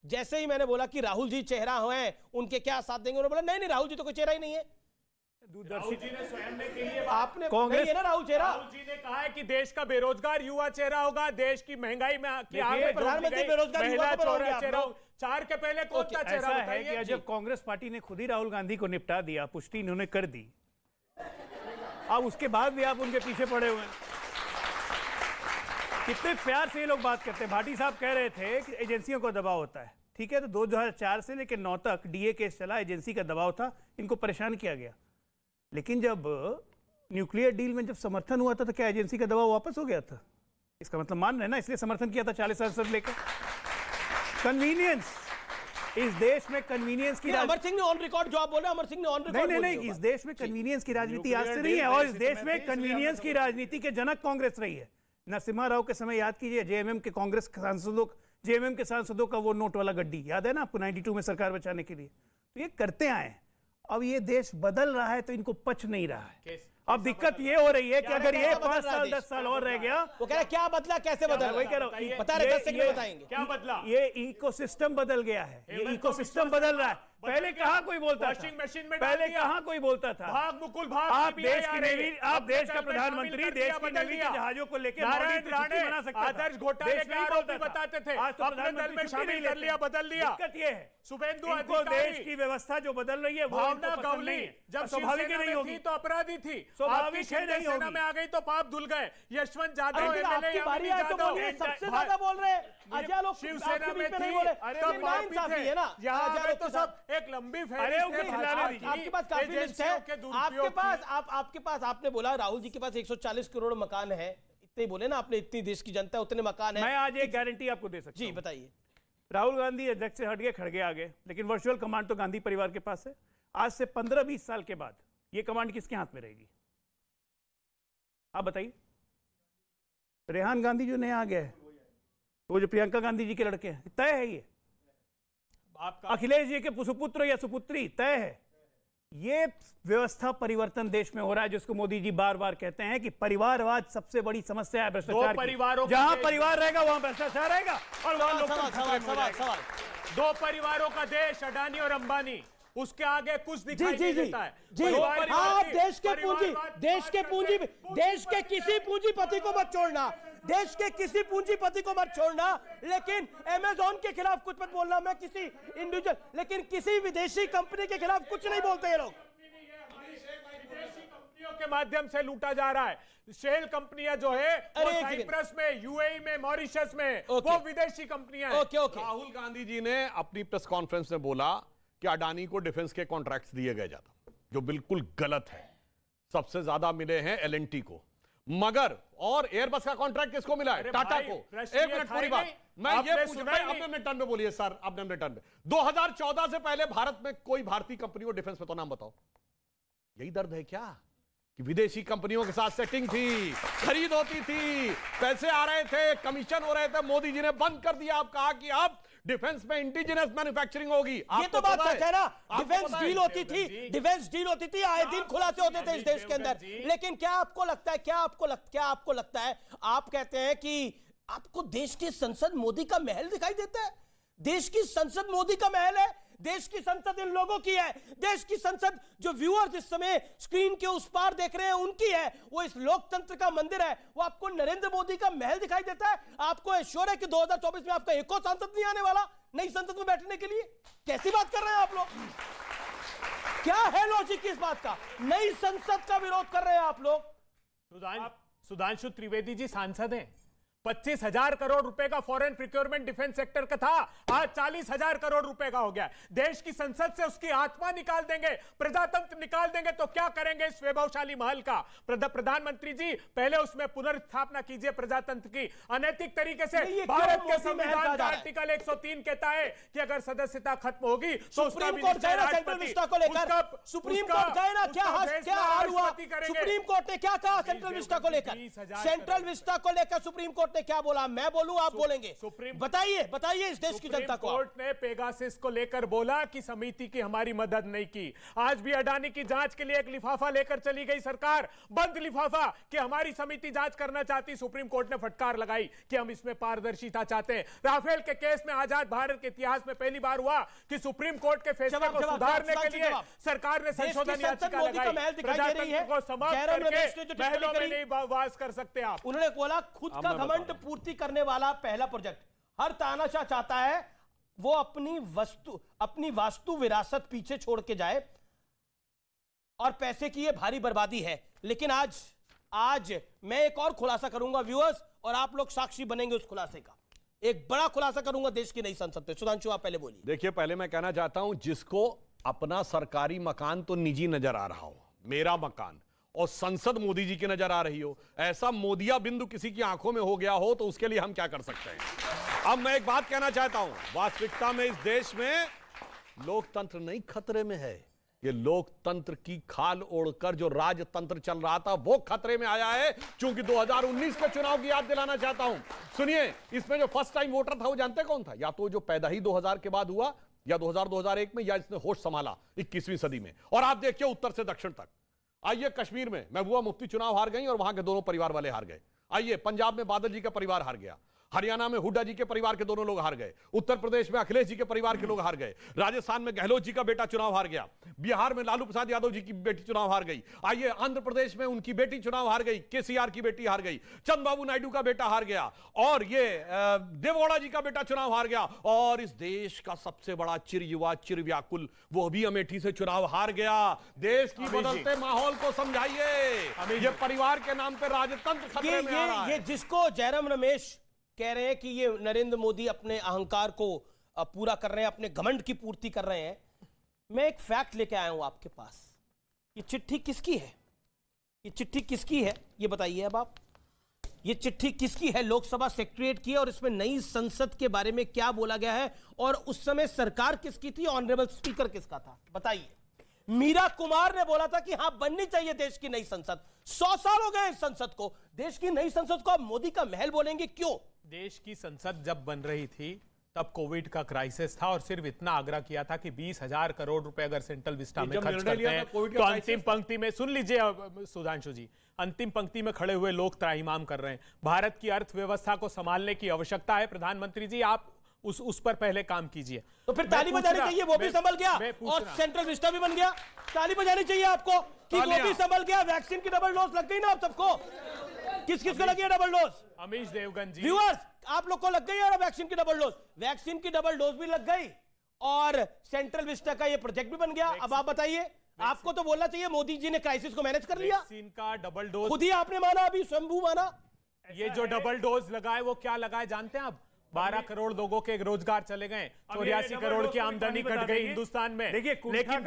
जैसे ही मैंने बोला कि राहुल जी चेहरा हैं, उनके क्या साथ देंगे, उन्होंने बोला नहीं राहुल जी तो कोई चेहरा ही नहीं है। राहुल जी ने स्वयं ने कही है, आपने कांग्रेस है ना राहुल जी ने कहा है कि देश का बेरोजगार युवा चेहरा होगा, देश की महंगाई में प्रधानमंत्री बेरोजगार युवा चेहरा, 4 के पहले कौन सा चेहरा बताइए। कि जब कांग्रेस पार्टी ने खुद ही राहुल गांधी को निपटा दिया, पुष्टि इन्होंने कर दी, अब उसके बाद भी आप उनके पीछे पड़े हुए हैं। कितने प्यार से ये लोग बात करते हैं। भाटी साहब कह रहे थे कि एजेंसियों को दबाव होता है, ठीक है, तो 2004 से लेकर 9 तक डीए केस चला, एजेंसी का दबाव था, इनको परेशान किया गया। लेकिन जब न्यूक्लियर डील में जब समर्थन हुआ था तो क्या एजेंसी का दबाव वापस हो गया था? इसका मतलब मान रहे हैं ना, इसलिए समर्थन किया था 40 साल से लेकर। कन्वीनियंस, इस देश में कन्वीनियंस की अमर सिंह ने ऑन रिकॉर्ड जो आप बोल रहे हैं, अमर सिंह ने ऑन रिकॉर्ड नहीं, इस देश में कन्वीनियंस की राजनीति आज से नहीं है, और इस देश में कन्वीनियंस की राजनीति के जनक कांग्रेस रही है। नरसिम्हा राव के समय याद कीजिए, जेएमएम के कांग्रेस सांसदों, जेएमएम के सांसदों का वो नोट वाला गड्डी याद है ना आपको, 92 में सरकार बचाने के लिए। तो ये करते आए। अब ये देश बदल रहा है तो इनको पच नहीं रहा है। अब दिक्कत ये हो रही है कि अगर ये 5 साल 10 साल और रह गया, वो कह रहा है क्या बदला, कैसे बदला, वही कह रहा हूं, बता रहे 10 सेकंड में बताएंगे क्या बदला। ये इकोसिस्टम बदल गया है, ये इकोसिस्टम बदल रहा है। पहले कहां कोई बोलता था, वॉशिंग मशीन में पहले कहां कोई बोलता था। भाग मुकुल भाग, आप देश की नेवी, आप देश का प्रधानमंत्री, देश की नेवी के जहाजों को लेकर बना सकते, आदर्श घोटाले के आरोपी बताते थे, आज तो अपने दल में शामिल कर लिया, बदल दिया। दिक्कत ये है शुभेंदु अधिकारी, देश की व्यवस्था जो बदल रही है, भावना गवली जब स्वाभाविक नहीं होगी तो अपराधी थी, स्वाभाविक सेना में आ गई तो पाप धुल गए। यशवंत जाधव आपकी बारी है तो बोलिए, सबसे ज्यादा बोल रहे हैं अजय लोग, शिवसेना में थी, तब नाइंसाफी है ना, यहाँ पे तो सब एक लंबी आपके पास काफी लिस्ट है, आपके पास आपने बोला राहुल जी के पास 140 करोड़ मकान है, इतने बोले ना आपने, इतनी देश की जनता उतने मकान है। मैं आज एक गारंटी आपको दे सकता हूं। जी बताइए। राहुल गांधी अध्यक्ष से हट गए, खड़गे आ गए, लेकिन वर्चुअल कमांड तो गांधी परिवार के पास है। आज से 15-20 साल के बाद ये कमांड किसके हाथ में रहेगी आप बताइए? रेहान गांधी जो नया आ गया है, वो जो प्रियंका गांधी जी के लड़के हैं, तय है ये। अखिलेश जी के सुपुत्र या सुपुत्री तय है। ये व्यवस्था परिवर्तन देश में हो रहा है, जिसको मोदी जी बार बार कहते हैं कि परिवारवाद सबसे बड़ी समस्या है भ्रष्टाचार की। जहां परिवार रहेगा वहां भ्रष्टाचार रहेगा और वहां सवाल। 2 परिवारों का देश, अडानी और अंबानी, उसके आगे कुछ दिखाई नहीं देता है। आप देश के किसी पूंजीपति को मत छोड़ना, देश के किसी पूंजीपति को मत छोड़ना, लेकिन अमेज़न के खिलाफ कुछ मत बोलना। मैं किसी इंडिविजुअल, लेकिन किसी विदेशी कंपनी के खिलाफ कुछ नहीं बोलते ये लोग। विदेशी कंपनियों के माध्यम से लूटा जा रहा है। शेल कंपनियां जो है वो साइप्रस में, यूएई में, मॉरिशस में, वो विदेशी कंपनियां हैं। राहुल गांधी जी ने अपनी प्रेस कॉन्फ्रेंस में बोला कि अडानी को डिफेंस के कॉन्ट्रैक्ट्स दिए गए ज्यादा, जो बिल्कुल गलत है। सबसे ज्यादा मिले हैं एलएनटी को, मगर और एयरबस का कॉन्ट्रैक्ट किसको मिला है? टाटा को। एक मिनट, पूरी बात मैं ये पूछ रहा हूं, अपने मिनट टर्न में बोलिए सर, अपने मिनट टर्न में। 2014 से पहले भारत में कोई भारतीय कंपनी को डिफेंस में तो नाम बताओ। यही दर्द है क्या कि विदेशी कंपनियों के साथ सेटिंग थी, खरीद होती थी, पैसे आ रहे थे, कमीशन हो रहे थे। मोदी जी ने बंद कर दिया। आप कहा कि अब डिफेंस में इंडिजिनस मैन्युफैक्चरिंग होगी। ये तो बात सच है ना, डिफेंस डील होती थी, डिफेंस डील होती थी, आए दिन खुलासे होते थे इस देश के अंदर। लेकिन क्या आपको लगता है, क्या आपको लगता है, आप कहते हैं कि आपको देश की संसद मोदी का महल दिखाई देता है? देश की संसद मोदी का महल है, देश की संसद इन लोगों की है। देश की संसद जो व्यूअर्स इस समय स्क्रीन के उस पार देख रहे हैं उनकी है, वो इस लोकतंत्र का मंदिर है। वो आपको नरेंद्र मोदी का महल दिखाई देता है? आपको एश्योर है कि 2024 में आपका एको सांसद नहीं आने वाला नई संसद में बैठने के लिए? कैसी बात कर रहे हैं आप लोग? क्या है लॉजिक इस बात का? नई संसद का विरोध कर रहे हैं आप लोग। सुधांशु त्रिवेदी जी सांसद हैं। 25,000 करोड़ रुपए का फॉरेन प्रोक्योरमेंट डिफेंस सेक्टर का था, आज 40,000 करोड़ रुपए का हो गया। देश की संसद से उसकी आत्मा निकाल देंगे, प्रजातंत्र निकाल देंगे, तो क्या करेंगे इस वैभवशाली महल का? प्रधानमंत्री जी पहले उसमें पुनर्स्थापना कीजिए प्रजातंत्र की अनैतिक तरीके से। भारत के संविधान का आर्टिकल 103 कहता है कि अगर सदस्यता खत्म होगी तो सुप्रीम कोर्ट गए ना सेंट्रल विस्टा को लेकर, सुप्रीम कोर्ट गए ना, क्या हाल हुआ? सुप्रीम कोर्ट ने क्या कहा सेंट्रल विस्टा को लेकर? सेंट्रल विस्टा को लेकर सुप्रीम कोर्ट ने क्या बोला, मैं बोलूं आप बोलेंगे, बताइए इस देश की जनता को। कोर्ट ने पेगासिस को लेकर बोला कि समिति की हमारी मदद नहीं की। आज भी अडानी की जांच के लिए एक लिफाफा लेकर चली गई सरकार, बंद लिफाफा, कि हमारी समिति जांच करना चाहती। सुप्रीम कोर्ट ने फटकार लगाई कि हम इसमें पारदर्शिता चाहते हैं। राफेल के केस में आजाद भारत के इतिहास में पहली बार हुआ कि सुप्रीम कोर्ट के फैसले को सुधारने के लिए सरकार ने संशोधन याचिका लगाई। प्रजातंत्र को समाप्त करके महलों में नहीं वास कर सकते आप। उन्होंने बोला खुद का घमंड पूर्ति करने वाला पहला प्रोजेक्ट। हर तानाशाह चाहता है वो अपनी वास्तु विरासत पीछे छोड़ के जाए और पैसे की ये भारी बर्बादी है। लेकिन आज मैं एक और खुलासा करूंगा व्यूअर्स, और आप लोग साक्षी बनेंगे उस खुलासे का। एक बड़ा खुलासा करूंगा देश की नई संसद पे। सुधांशु आप पहले बोलिए। देखिए, पहले मैं कहना चाहता हूं, जिसको अपना सरकारी मकान तो निजी नजर आ रहा हो, मेरा मकान, और संसद मोदी जी की नजर आ रही हो, ऐसा मोदिया बिंदु किसी की आंखों में हो गया हो, तो उसके लिए हम क्या कर सकते हैं। अब मैं एक बात कहना चाहता हूं, वास्तविकता में इस देश में लोकतंत्र नहीं खतरे में है, ये लोकतंत्र की खाल ओढ़कर जो राजतंत्र चल रहा था वो खतरे में आया है। क्योंकि 2019 के चुनाव की याद दिलाना चाहता हूं। सुनिए, इसमें जो फर्स्ट टाइम वोटर था वो जानते कौन था? या तो जो पैदा ही 2000 के बाद हुआ, या 2000-2001 में, या इसने होश संभाला 21वीं सदी में। और आप देखिए उत्तर से दक्षिण तक। आइए कश्मीर में महबूबा मुफ्ती चुनाव हार गई और वहां के दोनों परिवार वाले हार गए। आइए पंजाब में बादल जी का परिवार हार गया, हरियाणा में हुड्डा जी के परिवार के दोनों लोग हार गए, उत्तर प्रदेश में अखिलेश जी के परिवार के लोग हार गए, राजस्थान में गहलोत जी का बेटा चुनाव हार गया, बिहार में लालू प्रसाद यादव जी की बेटी चुनाव हार गई। आइए आंध्र प्रदेश में उनकी बेटी चुनाव हार गई, केसीआर की बेटी हार गई, चंद्रबाबू नायडू का बेटा हार गया, और ये देवगौड़ा जी का बेटा चुनाव हार गया, और इस देश का सबसे बड़ा चिर युवा, चिर व्याकुल, वो भी अमेठी से चुनाव हार गया। देश की बदलते माहौल को समझाइए। ये परिवार के नाम पे राजतंत्र खतरे में आ रहा है। ये जिसको जयराम रमेश कह रहे हैं कि ये नरेंद्र मोदी अपने अहंकार को पूरा कर रहे हैं, अपने घमंड की पूर्ति कर रहे हैं, मैं एक फैक्ट लेके आया हूं आपके पास। ये चिट्ठी किसकी है? ये चिट्ठी किसकी है ये बताइए अब आप। ये चिट्ठी किसकी है? लोकसभा सेक्रेटरीएट की है, और इसमें नई संसद के बारे में क्या बोला गया है, और उस समय सरकार किसकी थी, ऑनरेबल स्पीकर किसका था, बताइए। मीरा कुमार ने बोला था कि हां बननी चाहिए देश की नई संसद। 100 साल हो गए इस संसद को। देश की नई संसद को आप मोदी का महल बोलेंगे, क्यों? देश की संसद जब बन रही थी तब कोविड का क्राइसिस था, और सिर्फ इतना आग्रह किया था कि 20,000 करोड़ रुपए अगर सेंट्रल विस्टा में खर्च करते हैं तो अंतिम पंक्ति में, सुन लीजिए सुधांशु जी, अंतिम पंक्ति में खड़े हुए लोग त्राहिमाम कर रहे हैं। भारत की अर्थव्यवस्था को संभालने की आवश्यकता है। प्रधानमंत्री जी आप उस पर पहले काम कीजिए। तो फिर ताली बजानी चाहिए, वो भी संभल गया और सेंट्रल विस्टा भी बन गया। ताली बजानी चाहिए आपको कि वो भी संभल गया। वैक्सीन की डबल डोज लग गई ना आप सबको? किस किस को लगी है डबल डोज? अमीश देवगन जी, व्यूअर्स आप लोग को लग गई है ना वैक्सीन की डबल डोज? वैक्सीन की डबल डोज भी लग गई और सेंट्रल विस्टा का ये प्रोजेक्ट भी बन गया। अब आप बताइए, आपको तो बोलना चाहिए मोदी जी ने क्राइसिस को मैनेज कर लिया। वैक्सीन का डबल डोज खुद ही आपने माना, अभी शंभू माना। ये जो डबल डोज लगाए वो क्या लगाए जानते हैं आप? 12 करोड़ लोगों के रोजगार चले गए, 84 करोड़ की आमदनी कट गई हिंदुस्तान में। लेकिन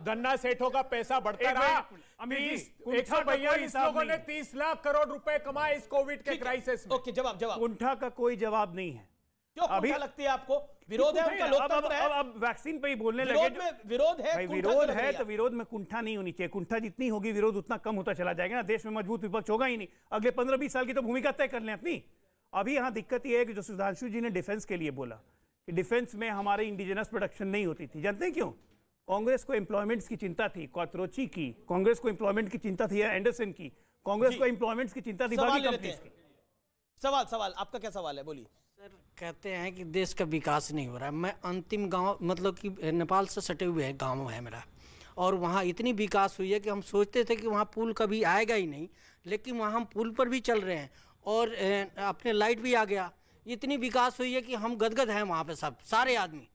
धन्ना सेठों का पैसा बढ़ता रहा। 142 लोगों ने 30 लाख करोड़ रुपए कमाए इस कोविड के क्राइसिस में। ओके, जवाब कुंठा का कोई जवाब नहीं है। क्यों कुंठा लगती है आपको? विरोध है उनका, लोकतंत्र है। अब वैक्सीन पे ही बोलने लगे। विरोध है, विरोध है तो विरोध में कुंठा नहीं होनी चाहिए। कुंठा जितनी होगी विरोध उतना कम होता चला जाएगा ना। देश में मजबूत विपक्ष होगा ही नहीं। अगले 15-20 साल की तो भूमिका तय कर लें अपनी। अभी यहाँ दिक्कत यह है कि जो सुधांशु जी ने डिफेंस के लिए बोला कि डिफेंस में हमारे इंडिजिनस प्रोडक्शन नहीं होती थी, जानते हैं क्यों? कांग्रेस को एम्प्लॉयमेंट्स की चिंता थी, क्वात्रोची की, कांग्रेस को एम्प्लॉयमेंट की चिंता थी एंडरसन की, कांग्रेस को एम्प्लॉयमेंट्स की चिंता थी बाकी कंपनीज की। सवाल आपका क्या सवाल है, बोलिए। सर कहते हैं कि देश का विकास नहीं हो रहा है। मैं अंतिम गांव, मतलब कि नेपाल से सटे हुए है गांव है मेरा, और वहाँ इतनी विकास हुई है कि हम सोचते थे कि वहाँ पुल कभी आएगा ही नहीं, लेकिन वहाँ हम पुल पर भी चल रहे हैं और अपने लाइट भी आ गया। इतनी विकास हुई है कि हम गदगद हैं वहाँ पे सब सारे आदमी।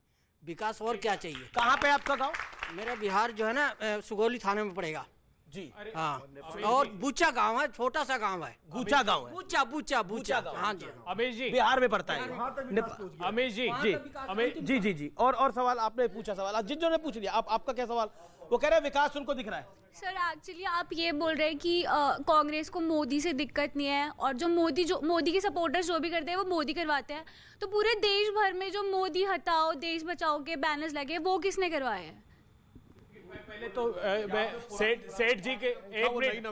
विकास और क्या चाहिए? कहाँ पे आपका गांव? मेरा बिहार जो है ना सुगौली थाने में पड़ेगा जी। हाँ, और बूचा गांव है, छोटा सा गांव है, बूचा गांव है। बूचा हाँ जी। अमीश जी बिहार में पड़ता है। अमीश जी जी जी जी। और सवाल आपने पूछा, सवाल जिन ने पूछ लिया। आपका क्या सवाल? वो कह रहे हैं विकास उनको दिख रहा है। सर एक्चुअली आप ये बोल रहे हैं कि कांग्रेस को मोदी से दिक्कत नहीं है, और जो मोदी के सपोर्टर्स जो भी करते हैं वो मोदी करवाते हैं। तो पूरे देश भर में जो मोदी हटाओ देश बचाओ के बैनर्स लगे वो किसने करवाए हैं? पहले तो सेठ जी के एक मिनट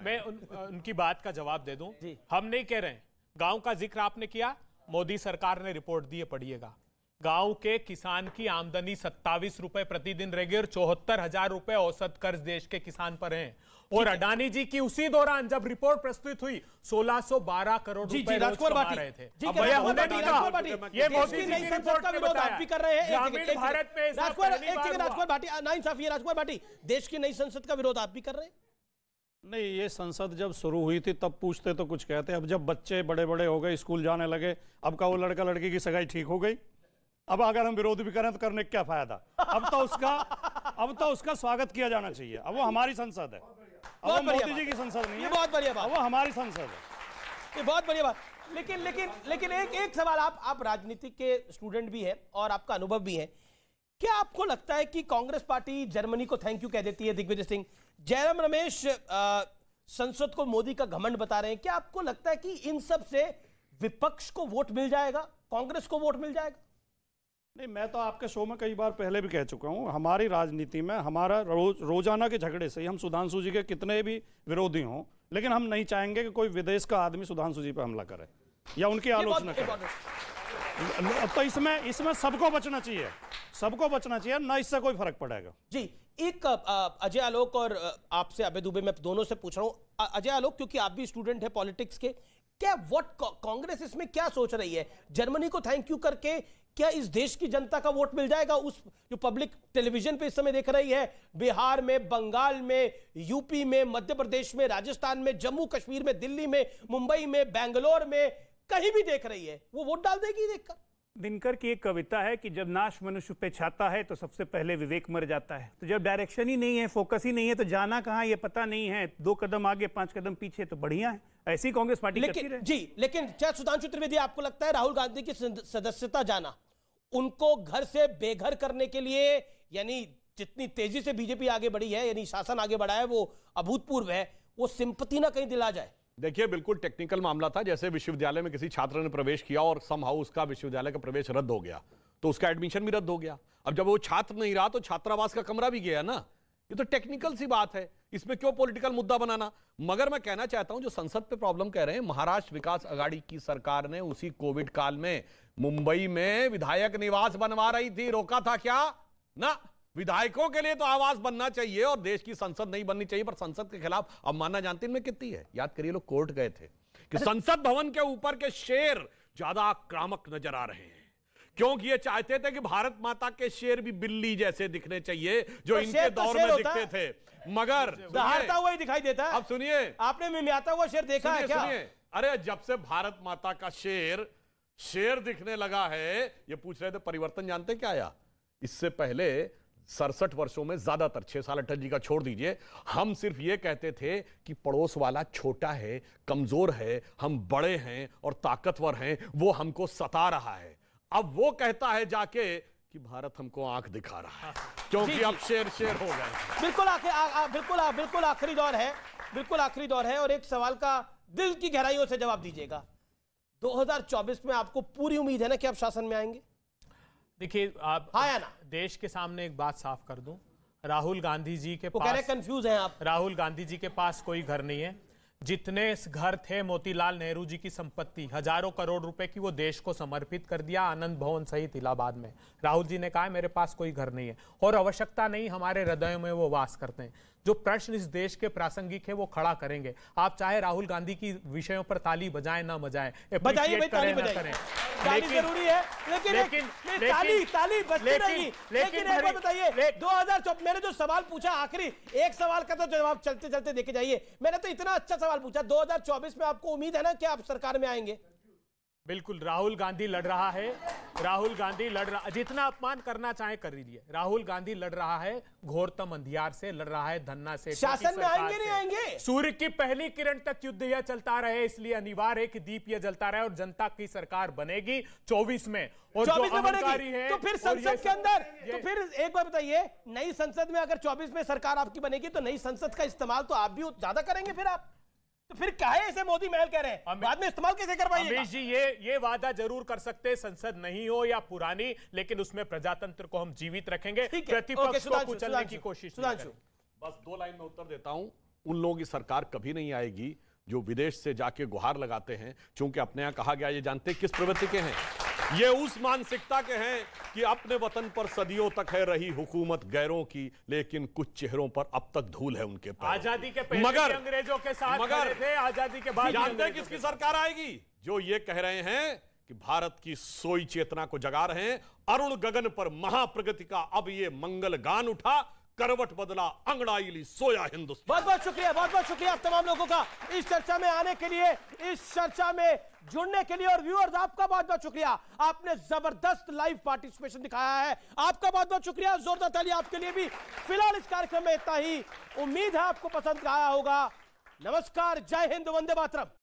मैं उनकी बात का जवाब दे दूं। हम नहीं कह रहे हैं, गांव का जिक्र आपने किया, मोदी सरकार ने रिपोर्ट दी है, पढ़िएगा। गांव के किसान की आमदनी 27 रुपए प्रतिदिन रहेगी और 74,000 रुपए औसत कर्ज देश के किसान पर हैं। और अडानी जी की उसी दौरान जब रिपोर्ट प्रस्तुत हुई 1612 करोड़ रुपए रोज कमा रहे थे। अब भैया होने दीजिए, ये मोदी जी की रिपोर्ट में बताया। ग्रामीण भारत में राजकुमार भाटी, देश की नई संसद का विरोध आप भी कर रहे हैं? नहीं, ये संसद जब शुरू हुई थी तब पूछते तो कुछ कहते, अब जब बच्चे बड़े बड़े हो गए, स्कूल जाने लगे, अब का वो लड़का लड़की की सगाई ठीक हो गई, अब अगर हम विरोध भी करें तो करने क्या फायदा? अब तो उसका स्वागत किया जाना चाहिए। अब वो हमारी संसद है, अब वो मोदी जी की संसद नहीं है। बहुत बढ़िया बात, वो हमारी संसद है, ये बहुत बढ़िया बात। लेकिन एक सवाल, आप राजनीति के स्टूडेंट भी हैं और आपका अनुभव भी है। क्या आपको लगता है कि कांग्रेस पार्टी जर्मनी को थैंक यू कह देती है? दिग्विजय सिंह, जयराम रमेश संसद को मोदी का घमंड बता रहे हैं। क्या आपको लगता है कि इन सब से विपक्ष को वोट मिल जाएगा, कांग्रेस को वोट मिल जाएगा? नहीं, मैं तो आपके शो में कई बार पहले भी कह चुका हूं, हमारी राजनीति में हमारा रोजाना के झगड़े से, हम सुधांशु जी के कितने भी विरोधी हों, लेकिन हम नहीं चाहेंगे कि कोई विदेश का आदमी सुधांशु जी पर हमला करे या उनकी आलोचना करे। तो इसमें सबको बचना चाहिए, सबको बचना चाहिए, ना इससे कोई फर्क पड़ेगा। जी, एक अजय आलोक और आपसे अभय दुबे, मैं दोनों से पूछ रहा हूं। अजय आलोक, क्योंकि आप भी स्टूडेंट है पॉलिटिक्स के, क्या कांग्रेस इसमें क्या सोच रही है? जर्मनी को थैंक यू करके क्या इस देश की जनता का वोट मिल जाएगा? उस जो पब्लिक टेलीविजन पे इस समय देख रही है, बिहार में, बंगाल में, यूपी में, मध्य प्रदेश में, राजस्थान में, जम्मू कश्मीर में, दिल्ली में, मुंबई में, बेंगलोर में, कहीं भी देख रही है, वो वोट डाल देगी देखकर? दिनकर की एक कविता है कि जब नाश मनुष्य पे छाता है तो सबसे पहले विवेक मर जाता है। तो जब डायरेक्शन ही नहीं है, फोकस ही नहीं है, तो जाना कहां ये पता नहीं है, 2 कदम आगे 5 कदम पीछे, तो बढ़िया है। ऐसी कांग्रेस पार्टी करती रहे। जी, लेकिन क्या सुधांशु त्रिवेदी, आपको लगता है राहुल गांधी की सदस्यता जाना उनको घर से बेघर करने के लिए, यानी जितनी तेजी से बीजेपी आगे बढ़ी है, यानी शासन आगे बढ़ा है, वो अभूतपूर्व है, वो सिंपैथी ना कहीं दिला जाए? देखिए, बिल्कुल टेक्निकल मामला था। जैसे विश्वविद्यालय में किसी छात्र ने प्रवेश किया और समहाउ उसका विश्वविद्यालय का प्रवेश रद्द हो गया, तो उसका एडमिशन भी रद्द हो गया। अब जब वो छात्र नहीं रहा तो छात्रावास का कमरा भी गया ना। ये तो टेक्निकल सी बात है, इसमें क्यों पॉलिटिकल मुद्दा बनाना? मगर मैं कहना चाहता हूं, जो संसद पे प्रॉब्लम कह रहे हैं, महाराष्ट्र विकास आघाड़ी की सरकार ने उसी कोविड काल में मुंबई में विधायक निवास बनवा रही थी, रोका था क्या? ना। विधायकों के लिए तो आवास बनना चाहिए और देश की संसद नहीं बननी चाहिए, पर संसद के खिलाफ अवमानना जानते हैं कितनी है? याद करिए, लोग कोर्ट गए थे कि संसद भवन के ऊपर के शेर ज्यादा आक्रामक नजर आ रहे हैं, क्योंकि ये चाहते थे कि भारत माता के शेर भी बिल्ली जैसे दिखने चाहिए जो तो इनके दौर में दिखते थे, मगर दहाड़ता हुआ ही दिखाई देता है। अब सुनिए, आपने मिमियाता हुआ शेर देखा है क्या? अरे जब से भारत माता का शेर दिखने लगा है, ये पूछ रहे थे परिवर्तन जानते क्या आया? इससे पहले 67 वर्षों में ज्यादातर, 6 साल अटल जी का छोड़ दीजिए, हम सिर्फ ये कहते थे कि पड़ोस वाला छोटा है, कमजोर है, हम बड़े हैं और ताकतवर हैं, वो हमको सता रहा है। अब वो कहता है जाके कि भारत हमको आंख दिखा रहा है, क्योंकि अब शेर हो गए। बिल्कुल आखिरी दौर है, बिल्कुल आखिरी दौर है, और एक सवाल का दिल की गहराइयों से जवाब दीजिएगा। 2024 में आपको पूरी उम्मीद है ना कि आप शासन में आएंगे? देखिए, आप हाँ ना, देश के सामने एक बात साफ कर दूं, राहुल गांधी जी के पास, कह रहे कंफ्यूज हैं आप, राहुल गांधी जी के पास कोई घर नहीं है। जितने घर थे मोतीलाल नेहरू जी की संपत्ति, हजारों करोड़ रुपए की, वो देश को समर्पित कर दिया आनंद भवन सहित इलाहाबाद में। राहुल जी ने कहा मेरे पास कोई घर नहीं है और आवश्यकता नहीं, हमारे हृदयों में वो वास करते हैं। जो प्रश्न इस देश के प्रासंगिक है वो खड़ा करेंगे। आप चाहे राहुल गांधी की विषयों पर ताली बजाएं ना बजाएं, बजाइए भाई, ताली बजाइए, ताली जरूरी है, लेकिन ताली बजती रहेगी। लेकिन एक बात बताइए, 2024 मैंने जो सवाल पूछा आखिरी, एक सवाल का तो जवाब चलते चलते देखे जाइए। मैंने तो इतना अच्छा सवाल पूछा, 2024 में आपको उम्मीद है ना कि आप सरकार में आएंगे? बिल्कुल, राहुल गांधी लड़ रहा है, राहुल गांधी लड़ रहा, जितना अपमान करना चाहे कर लीजिए। राहुल गांधी लड़ रहा है घोरतम अंधियार से, लड़ रहा है धन्ना से। शासन में आएंगे नहीं आएंगे? सूर्य की पहली किरण तक युद्ध यह चलता रहे, इसलिए अनिवार्य है कि दीप यह जलता रहे और जनता की सरकार बनेगी 24 में। और 24 में बनेगी तो फिर संसद के अंदर, तो फिर एक बार बताइए, नई संसद में अगर 24 में सरकार आपकी बनेगी तो नई संसद का इस्तेमाल तो आप भी ज्यादा करेंगे फिर आप? तो फिर काहे इसे मोदी महल कह रहे हैं, बाद में इस्तेमाल कैसे कर पाएंगे? अमीश जी, ये वादा जरूर कर सकते हैं, संसद नहीं हो या पुरानी, लेकिन उसमें प्रजातंत्र को हम जीवित रखेंगे, प्रतिपक्ष को कुचलने की कोशिश। सुधांशु, बस 2 लाइन में उत्तर देता हूं। उन लोगों की सरकार कभी नहीं आएगी जो विदेश से जाके गुहार लगाते हैं, क्योंकि अपने यहां कहा गया, ये जानते किस प्रवृत्ति के हैं? ये उस मानसिकता के हैं कि अपने वतन पर सदियों तक है रही हुकूमत गैरों की, लेकिन कुछ चेहरों पर अब तक धूल है उनके पैरों। आजादी के पहले भी अंग्रेजों के साथ खड़े थे, आजादी के बाद जानते हैं किसकी सरकार आएगी? जो ये कह रहे हैं कि भारत की सोई चेतना को जगा रहे हैं। अरुण गगन पर महाप्रगति का अब ये मंगल गान उठा, करवट बदला अंगड़ाई ली सोया हिंदुस्तान। बहुत बहुत शुक्रिया आप तमाम लोगों का इस चर्चा में आने के लिए, इस चर्चा में जुड़ने के लिए, और व्यूअर्स आपका बहुत बहुत शुक्रिया, आपने जबरदस्त लाइव पार्टिसिपेशन दिखाया है, आपका बहुत बहुत शुक्रिया, जोरदार ताली आपके लिए भी। फिलहाल इस कार्यक्रम में इतना ही, उम्मीद है आपको पसंद आया होगा। नमस्कार, जय हिंद, वंदे मातरम।